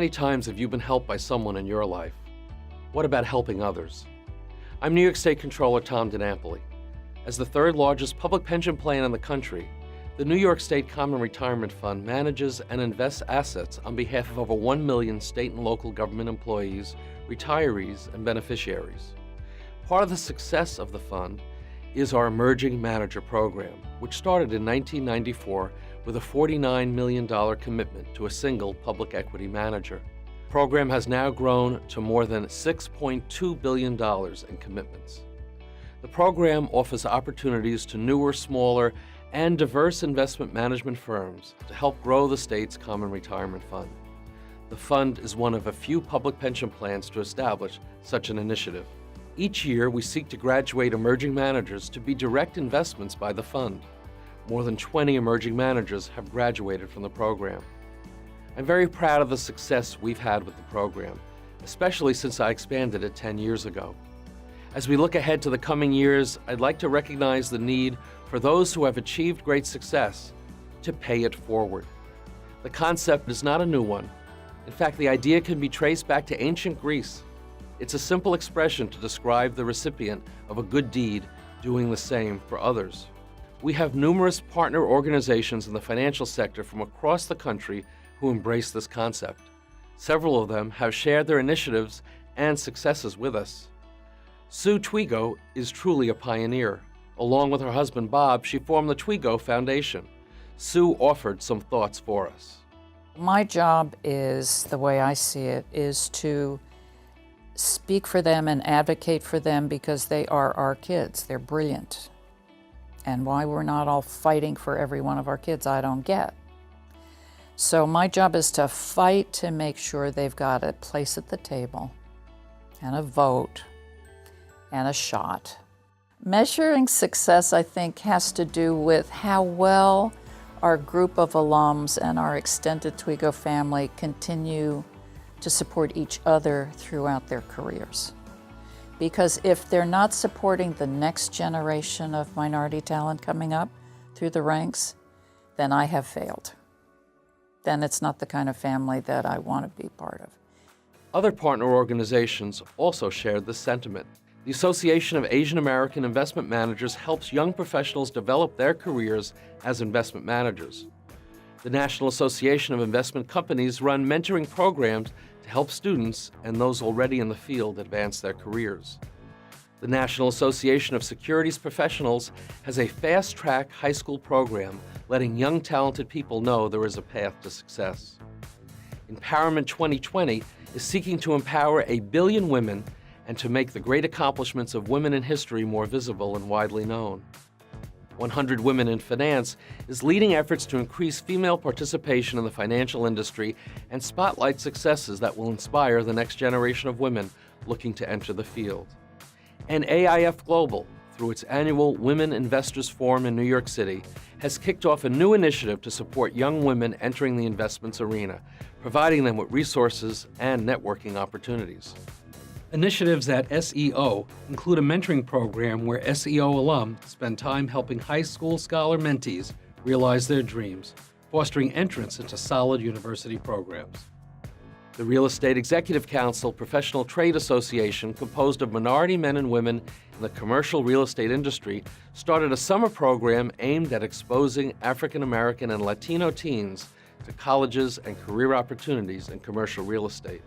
many times have you been helped by someone in your life? What about helping others? I'm New York State Controller Tom DiNapoli. As the third largest public pension plan in the country, the New York State Common Retirement Fund manages and invests assets on behalf of over 1 million state and local government employees, retirees, and beneficiaries. Part of the success of the fund is our Emerging Manager program, which started in 1994 with a $49 million commitment to a single public equity manager. The program has now grown to more than $6.2 billion in commitments. The program offers opportunities to newer, smaller, and diverse investment management firms to help grow the state's common retirement fund. The fund is one of a few public pension plans to establish such an initiative. Each year, we seek to graduate emerging managers to be direct investments by the fund. More than 20 emerging managers have graduated from the program. I'm very proud of the success we've had with the program, especially since I expanded it 10 years ago. As we look ahead to the coming years, I'd like to recognize the need for those who have achieved great success to pay it forward. The concept is not a new one. In fact, the idea can be traced back to ancient Greece. It's a simple expression to describe the recipient of a good deed doing the same for others. We have numerous partner organizations in the financial sector from across the country who embrace this concept. Several of them have shared their initiatives and successes with us. Sue Twigo is truly a pioneer. Along with her husband Bob, she formed the Twigo Foundation. Sue offered some thoughts for us. My job is, the way I see it, is to speak for them and advocate for them because they are our kids. They're brilliant. And why we're not all fighting for every one of our kids, I don't get. So my job is to fight to make sure they've got a place at the table and a vote and a shot. Measuring success, I think, has to do with how well our group of alums and our extended Twigo family continue to support each other throughout their careers. Because if they're not supporting the next generation of minority talent coming up through the ranks, then I have failed. Then it's not the kind of family that I want to be part of. Other partner organizations also shared this sentiment. The Association of Asian American Investment Managers helps young professionals develop their careers as investment managers. The National Association of Investment Companies run mentoring programs to help students and those already in the field advance their careers. The National Association of Securities Professionals has a fast-track high school program letting young talented people know there is a path to success. Empowerment 2020 is seeking to empower 1 billion women and to make the great accomplishments of women in history more visible and widely known. 100 Women in Finance is leading efforts to increase female participation in the financial industry and spotlight successes that will inspire the next generation of women looking to enter the field. And AIF Global, through its annual Women Investors Forum in New York City, has kicked off a new initiative to support young women entering the investments arena, providing them with resources and networking opportunities. Initiatives at SEO include a mentoring program where SEO alum spend time helping high school scholar mentees realize their dreams, fostering entrance into solid university programs. The Real Estate Executive Council Professional Trade Association, composed of minority men and women in the commercial real estate industry, started a summer program aimed at exposing African American and Latino teens to colleges and career opportunities in commercial real estate.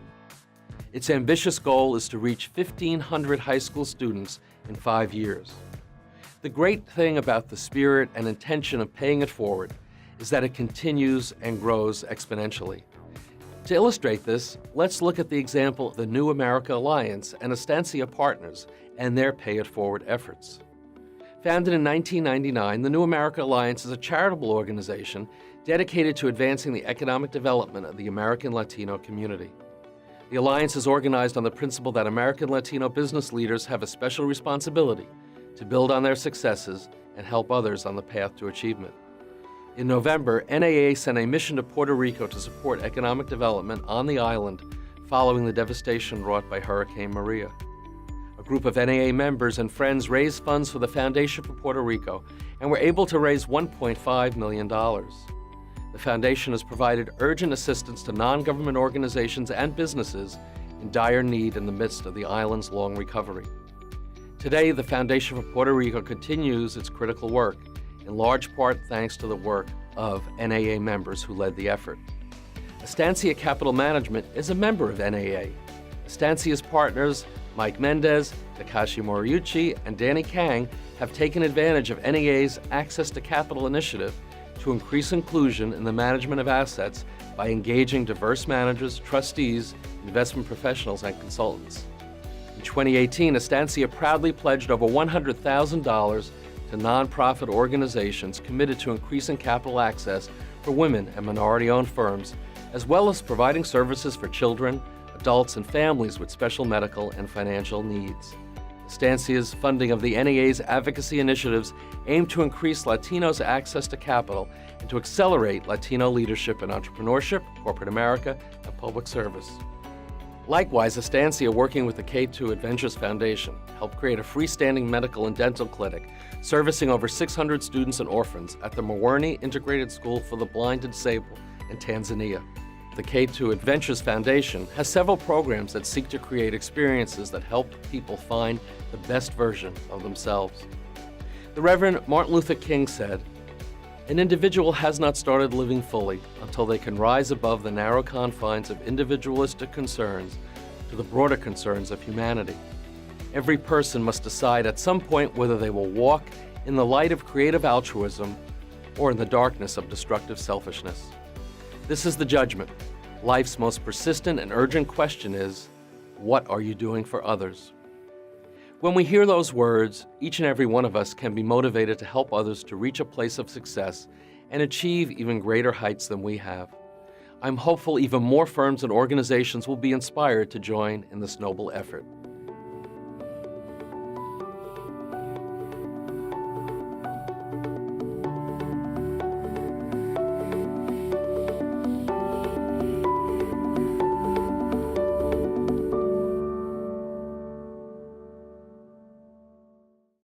Its ambitious goal is to reach 1,500 high school students in 5 years. The great thing about the spirit and intention of paying it forward is that it continues and grows exponentially. To illustrate this, let's look at the example of the New America Alliance and Estancia Partners and their Pay It Forward efforts. Founded in 1999, the New America Alliance is a charitable organization dedicated to advancing the economic development of the American Latino community. The Alliance is organized on the principle that American Latino business leaders have a special responsibility to build on their successes and help others on the path to achievement. In November, NAA sent a mission to Puerto Rico to support economic development on the island following the devastation wrought by Hurricane Maria. A group of NAA members and friends raised funds for the Foundation for Puerto Rico and were able to raise $1.5 million. the foundation has provided urgent assistance to non-government organizations and businesses in dire need in the midst of the island's long recovery. Today, the Foundation for Puerto Rico continues its critical work, in large part thanks to the work of NAA members who led the effort. Estancia Capital Management is a member of NAA. Estancia's partners, Mike Mendez, Takashi Moriuchi, and Danny Kang, have taken advantage of NAA's Access to Capital initiative to increase inclusion in the management of assets by engaging diverse managers, trustees, investment professionals, and consultants. In 2018, Estancia proudly pledged over $100,000 to nonprofit organizations committed to increasing capital access for women and minority-owned firms, as well as providing services for children, adults, and families with special medical and financial needs. Estancia's funding of the NAA's advocacy initiatives aim to increase Latinos' access to capital and to accelerate Latino leadership in entrepreneurship, corporate America, and public service. Likewise, Estancia, working with the K2 Adventures Foundation, helped create a freestanding medical and dental clinic servicing over 600 students and orphans at the Mawerni Integrated School for the Blind and Disabled in Tanzania. The K2 Adventures Foundation has several programs that seek to create experiences that help people find the best version of themselves. The Reverend Martin Luther King said, "An individual has not started living fully until they can rise above the narrow confines of individualistic concerns to the broader concerns of humanity. Every person must decide at some point whether they will walk in the light of creative altruism or in the darkness of destructive selfishness. This is the judgment. Life's most persistent and urgent question is, what are you doing for others?" When we hear those words, each and every one of us can be motivated to help others to reach a place of success and achieve even greater heights than we have. I'm hopeful even more firms and organizations will be inspired to join in this noble effort.